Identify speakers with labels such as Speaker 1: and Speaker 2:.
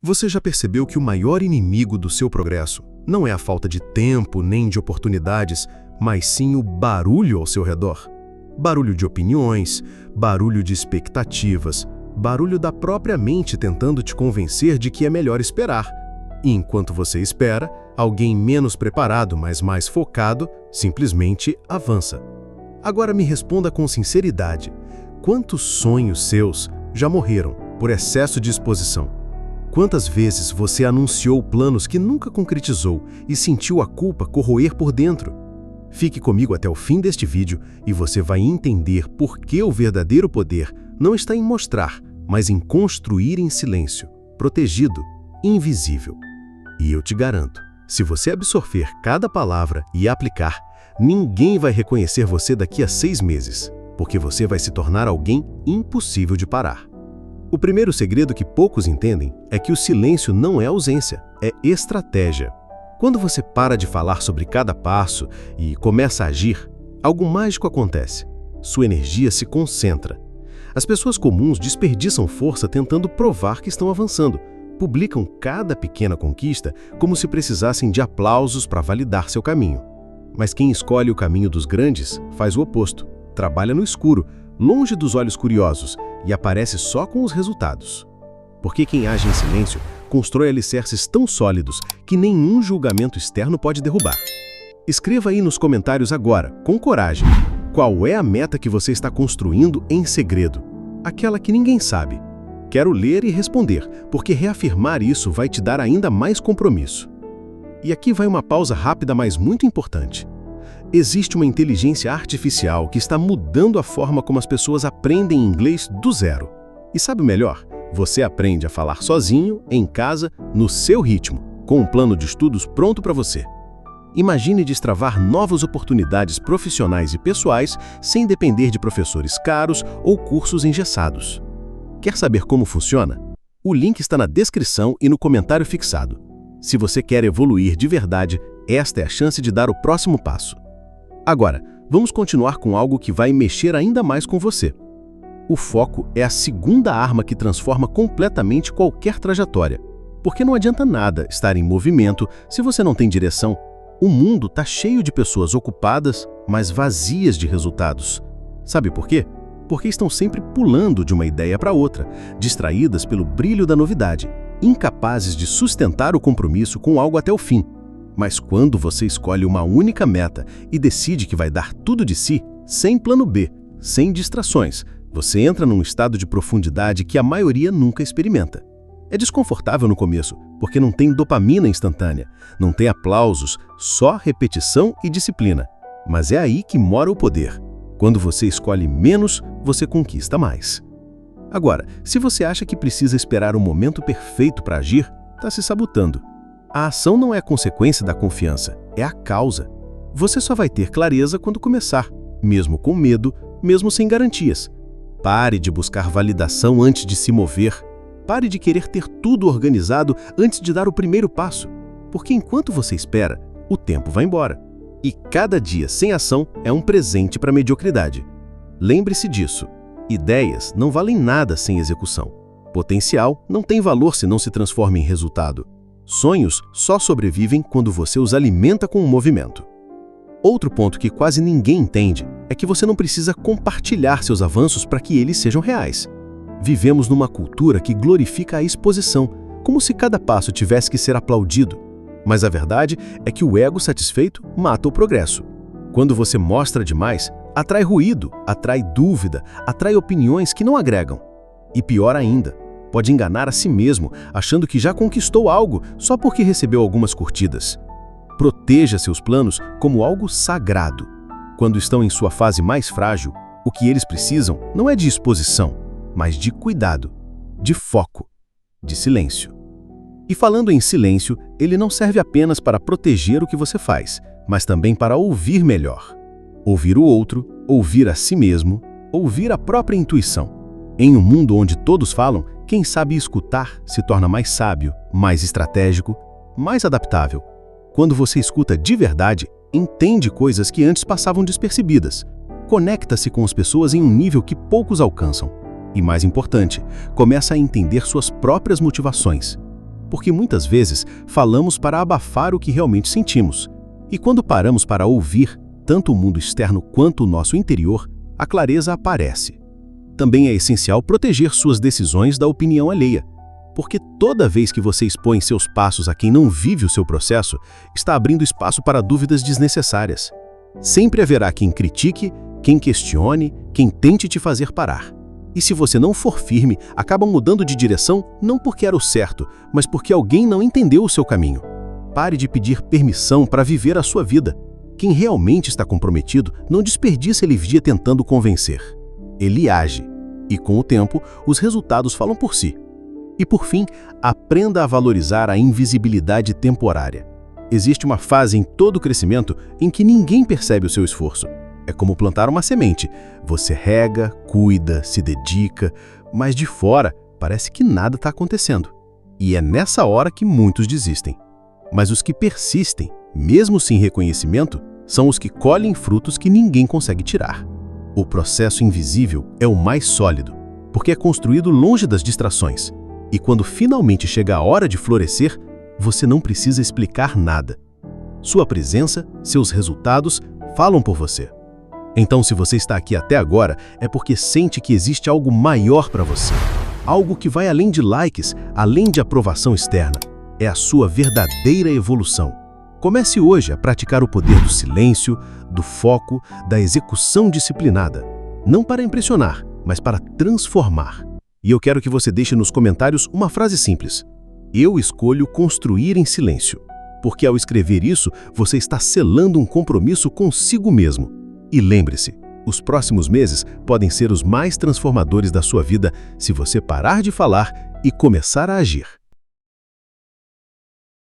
Speaker 1: Você já percebeu que o maior inimigo do seu progresso não é a falta de tempo nem de oportunidades, mas sim o barulho ao seu redor? Barulho de opiniões, barulho de expectativas, barulho da própria mente tentando te convencer de que é melhor esperar. E enquanto você espera, alguém menos preparado, mas mais focado, simplesmente avança. Agora me responda com sinceridade: quantos sonhos seus já morreram por excesso de exposição? Quantas vezes você anunciou planos que nunca concretizou e sentiu a culpa corroer por dentro? Fique comigo até o fim deste vídeo e você vai entender por que o verdadeiro poder não está em mostrar, mas em construir em silêncio, protegido, invisível. E eu te garanto, se você absorver cada palavra e aplicar, ninguém vai reconhecer você daqui a 6 meses, porque você vai se tornar alguém impossível de parar. O primeiro segredo que poucos entendem é que o silêncio não é ausência, é estratégia. Quando você para de falar sobre cada passo e começa a agir, algo mágico acontece. Sua energia se concentra. As pessoas comuns desperdiçam força tentando provar que estão avançando. Publicam cada pequena conquista como se precisassem de aplausos para validar seu caminho. Mas quem escolhe o caminho dos grandes faz o oposto. Trabalha no escuro, longe dos olhos curiosos, e aparece só com os resultados. Porque quem age em silêncio constrói alicerces tão sólidos que nenhum julgamento externo pode derrubar. Escreva aí nos comentários agora, com coragem, qual é a meta que você está construindo em segredo, aquela que ninguém sabe. Quero ler e responder, porque reafirmar isso vai te dar ainda mais compromisso. E aqui vai uma pausa rápida, mas muito importante. Existe uma inteligência artificial que está mudando a forma como as pessoas aprendem inglês do zero. E sabe o melhor? Você aprende a falar sozinho, em casa, no seu ritmo, com um plano de estudos pronto para você. Imagine destravar novas oportunidades profissionais e pessoais sem depender de professores caros ou cursos engessados. Quer saber como funciona? O link está na descrição e no comentário fixado. Se você quer evoluir de verdade, esta é a chance de dar o próximo passo. Agora, vamos continuar com algo que vai mexer ainda mais com você. O foco é a segunda arma que transforma completamente qualquer trajetória. Porque não adianta nada estar em movimento se você não tem direção. O mundo está cheio de pessoas ocupadas, mas vazias de resultados. Sabe por quê? Porque estão sempre pulando de uma ideia para outra, distraídas pelo brilho da novidade, incapazes de sustentar o compromisso com algo até o fim. Mas quando você escolhe uma única meta e decide que vai dar tudo de si, sem plano B, sem distrações, você entra num estado de profundidade que a maioria nunca experimenta. É desconfortável no começo, porque não tem dopamina instantânea, não tem aplausos, só repetição e disciplina. Mas é aí que mora o poder. Quando você escolhe menos, você conquista mais. Agora, se você acha que precisa esperar o momento perfeito para agir, está se sabotando. A ação não é a consequência da confiança, é a causa. Você só vai ter clareza quando começar, mesmo com medo, mesmo sem garantias. Pare de buscar validação antes de se mover. Pare de querer ter tudo organizado antes de dar o primeiro passo. Porque enquanto você espera, o tempo vai embora. E cada dia sem ação é um presente para a mediocridade. Lembre-se disso. Ideias não valem nada sem execução. Potencial não tem valor se não se transforma em resultado. Sonhos só sobrevivem quando você os alimenta com o movimento. Outro ponto que quase ninguém entende é que você não precisa compartilhar seus avanços para que eles sejam reais. Vivemos numa cultura que glorifica a exposição, como se cada passo tivesse que ser aplaudido. Mas a verdade é que o ego satisfeito mata o progresso. Quando você mostra demais, atrai ruído, atrai dúvida, atrai opiniões que não agregam. E pior ainda, pode enganar a si mesmo, achando que já conquistou algo só porque recebeu algumas curtidas. Proteja seus planos como algo sagrado. Quando estão em sua fase mais frágil, o que eles precisam não é de exposição, mas de cuidado, de foco, de silêncio. E falando em silêncio, ele não serve apenas para proteger o que você faz, mas também para ouvir melhor. Ouvir o outro, ouvir a si mesmo, ouvir a própria intuição. Em um mundo onde todos falam, quem sabe escutar se torna mais sábio, mais estratégico, mais adaptável. Quando você escuta de verdade, entende coisas que antes passavam despercebidas. Conecta-se com as pessoas em um nível que poucos alcançam. E mais importante, começa a entender suas próprias motivações. Porque muitas vezes falamos para abafar o que realmente sentimos. E quando paramos para ouvir, tanto o mundo externo quanto o nosso interior, a clareza aparece. Também é essencial proteger suas decisões da opinião alheia, porque toda vez que você expõe seus passos a quem não vive o seu processo, está abrindo espaço para dúvidas desnecessárias. Sempre haverá quem critique, quem questione, quem tente te fazer parar. E se você não for firme, acaba mudando de direção não porque era o certo, mas porque alguém não entendeu o seu caminho. Pare de pedir permissão para viver a sua vida. Quem realmente está comprometido não desperdiça energia tentando convencer. Ele age. E com o tempo, os resultados falam por si. E por fim, aprenda a valorizar a invisibilidade temporária. Existe uma fase em todo o crescimento em que ninguém percebe o seu esforço. É como plantar uma semente. Você rega, cuida, se dedica, mas de fora parece que nada está acontecendo. E é nessa hora que muitos desistem. Mas os que persistem, mesmo sem reconhecimento, são os que colhem frutos que ninguém consegue tirar. O processo invisível é o mais sólido, porque é construído longe das distrações. E quando finalmente chega a hora de florescer, você não precisa explicar nada. Sua presença, seus resultados, falam por você. Então, se você está aqui até agora, é porque sente que existe algo maior para você. Algo que vai além de likes, além de aprovação externa. É a sua verdadeira evolução. Comece hoje a praticar o poder do silêncio, do foco, da execução disciplinada. Não para impressionar, mas para transformar. E eu quero que você deixe nos comentários uma frase simples. Eu escolho construir em silêncio. Porque ao escrever isso, você está selando um compromisso consigo mesmo. E lembre-se, os próximos meses podem ser os mais transformadores da sua vida se você parar de falar e começar a agir.